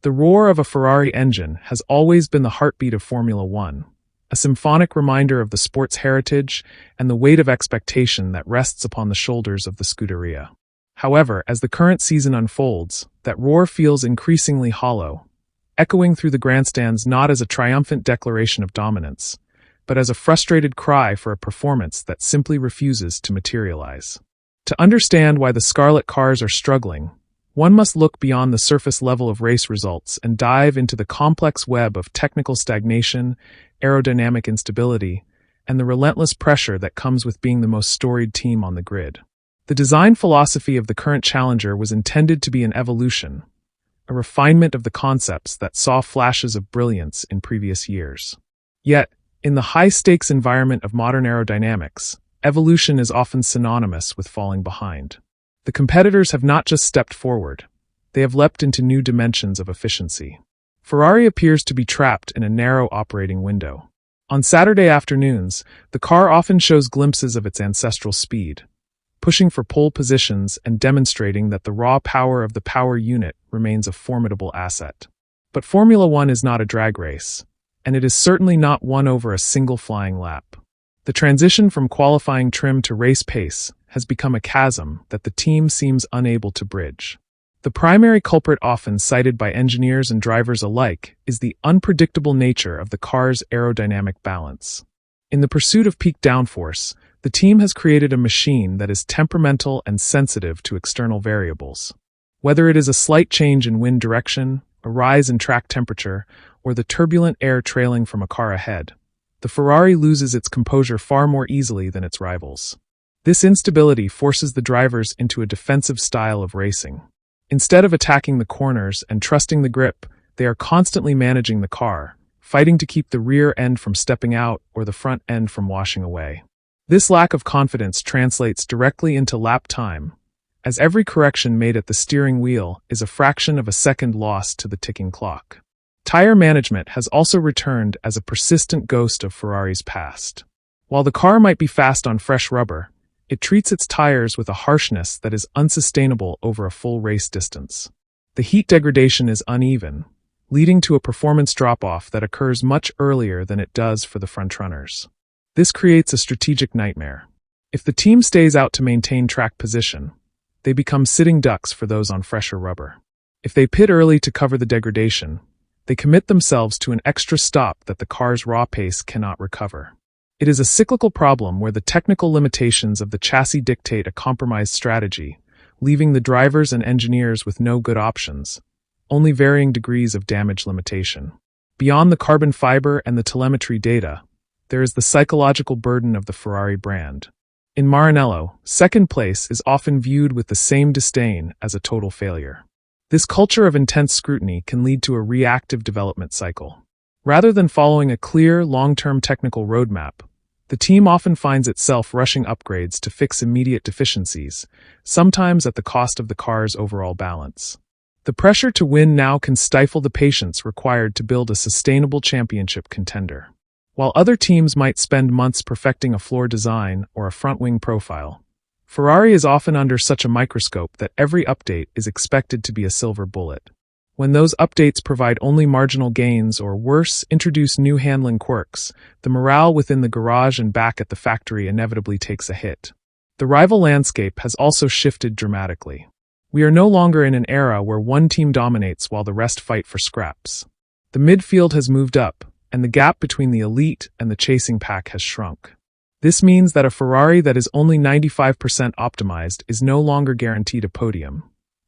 The roar of a Ferrari engine has always been the heartbeat of Formula One, a symphonic reminder of the sport's heritage and the weight of expectation that rests upon the shoulders of the Scuderia. However, as the current season unfolds, that roar feels increasingly hollow, echoing through the grandstands not as a triumphant declaration of dominance, but as a frustrated cry for a performance that simply refuses to materialize. To understand why the Scarlet cars are struggling, one must look beyond the surface level of race results and dive into the complex web of technical stagnation, aerodynamic instability, and the relentless pressure that comes with being the most storied team on the grid. The design philosophy of the current challenger was intended to be an evolution, a refinement of the concepts that saw flashes of brilliance in previous years. Yet, in the high-stakes environment of modern aerodynamics, evolution is often synonymous with falling behind. The competitors have not just stepped forward, they have leapt into new dimensions of efficiency. Ferrari appears to be trapped in a narrow operating window. On Saturday afternoons, the car often shows glimpses of its ancestral speed, pushing for pole positions and demonstrating that the raw power of the power unit remains a formidable asset. But Formula One is not a drag race, and it is certainly not won over a single flying lap. The transition from qualifying trim to race pace has become a chasm that the team seems unable to bridge. The primary culprit often cited by engineers and drivers alike is the unpredictable nature of the car's aerodynamic balance. In the pursuit of peak downforce, the team has created a machine that is temperamental and sensitive to external variables. Whether it is a slight change in wind direction, a rise in track temperature, or the turbulent air trailing from a car ahead, the Ferrari loses its composure far more easily than its rivals. This instability forces the drivers into a defensive style of racing. Instead of attacking the corners and trusting the grip, they are constantly managing the car, fighting to keep the rear end from stepping out or the front end from washing away. This lack of confidence translates directly into lap time, as every correction made at the steering wheel is a fraction of a second lost to the ticking clock. Tire management has also returned as a persistent ghost of Ferrari's past. While the car might be fast on fresh rubber, it treats its tires with a harshness that is unsustainable over a full race distance. The heat degradation is uneven, leading to a performance drop-off that occurs much earlier than it does for the frontrunners. This creates a strategic nightmare. If the team stays out to maintain track position, they become sitting ducks for those on fresher rubber. If they pit early to cover the degradation, they commit themselves to an extra stop that the car's raw pace cannot recover. It is a cyclical problem where the technical limitations of the chassis dictate a compromised strategy, leaving the drivers and engineers with no good options, only varying degrees of damage limitation. Beyond the carbon fiber and the telemetry data, there is the psychological burden of the Ferrari brand. In Maranello, second place is often viewed with the same disdain as a total failure. This culture of intense scrutiny can lead to a reactive development cycle. Rather than following a clear, long-term technical roadmap, the team often finds itself rushing upgrades to fix immediate deficiencies, sometimes at the cost of the car's overall balance. The pressure to win now can stifle the patience required to build a sustainable championship contender. While other teams might spend months perfecting a floor design or a front-wing profile, Ferrari is often under such a microscope that every update is expected to be a silver bullet. When those updates provide only marginal gains or, worse, introduce new handling quirks, the morale within the garage and back at the factory inevitably takes a hit. The rival landscape has also shifted dramatically. We are no longer in an era where one team dominates while the rest fight for scraps. The midfield has moved up, and the gap between the elite and the chasing pack has shrunk. This means that a Ferrari that is only 95% optimized is no longer guaranteed a podium.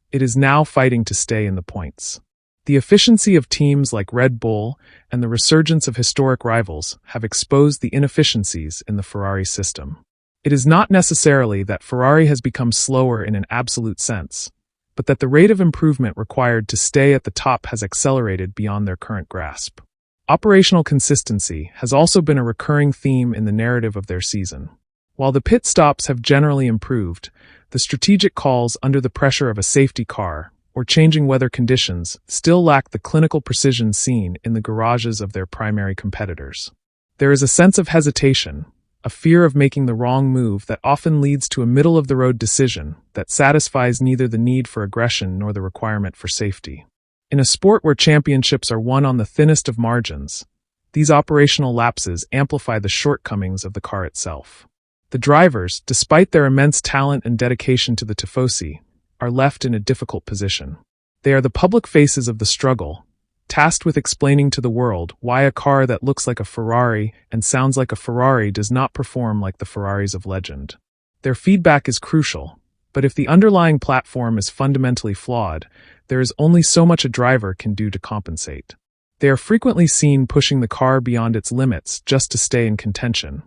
It is now fighting to stay in the points. The efficiency of teams like Red Bull and the resurgence of historic rivals have exposed the inefficiencies in the Ferrari system. It is not necessarily that Ferrari has become slower in an absolute sense, but that the rate of improvement required to stay at the top has accelerated beyond their current grasp. Operational consistency has also been a recurring theme in the narrative of their season. While the pit stops have generally improved, the strategic calls under the pressure of a safety car or changing weather conditions still lack the clinical precision seen in the garages of their primary competitors. There is a sense of hesitation, a fear of making the wrong move that often leads to a middle-of-the-road decision that satisfies neither the need for aggression nor the requirement for safety. In a sport where championships are won on the thinnest of margins, these operational lapses amplify the shortcomings of the car itself. The drivers, despite their immense talent and dedication to the tifosi, are left in a difficult position. They are the public faces of the struggle, tasked with explaining to the world why a car that looks like a Ferrari and sounds like a Ferrari does not perform like the Ferraris of legend. Their feedback is crucial, but if the underlying platform is fundamentally flawed, there is only so much a driver can do to compensate. They are frequently seen pushing the car beyond its limits just to stay in contention,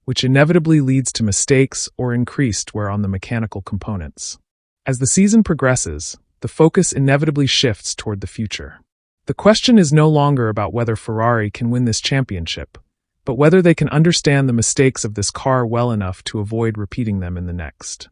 which inevitably leads to mistakes or increased wear on the mechanical components. As the season progresses, the focus inevitably shifts toward the future. The question is no longer about whether Ferrari can win this championship, but whether they can understand the mistakes of this car well enough to avoid repeating them in the next.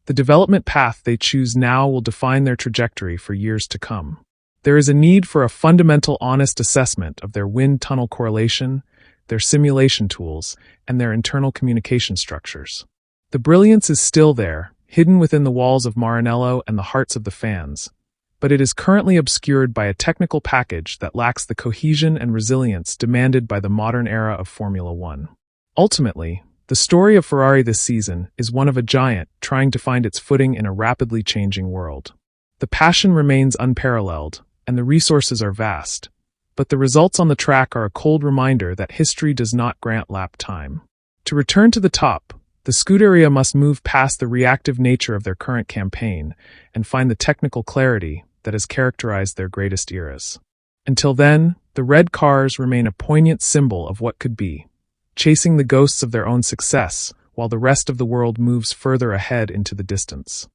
The development path they choose now will define their trajectory for years to come. There is a need for a fundamental, honest assessment of their wind-tunnel correlation, their simulation tools, and their internal communication structures. The brilliance is still there, hidden within the walls of Maranello and the hearts of the fans, but it is currently obscured by a technical package that lacks the cohesion and resilience demanded by the modern era of Formula One. Ultimately, the story of Ferrari this season is one of a giant trying to find its footing in a rapidly changing world. The passion remains unparalleled, and the resources are vast, but the results on the track are a cold reminder that history does not grant lap time. To return to the top, the Scuderia must move past the reactive nature of their current campaign and find the technical clarity that has characterized their greatest eras. Until then, the red cars remain a poignant symbol of what could be, chasing the ghosts of their own success while the rest of the world moves further ahead into the distance.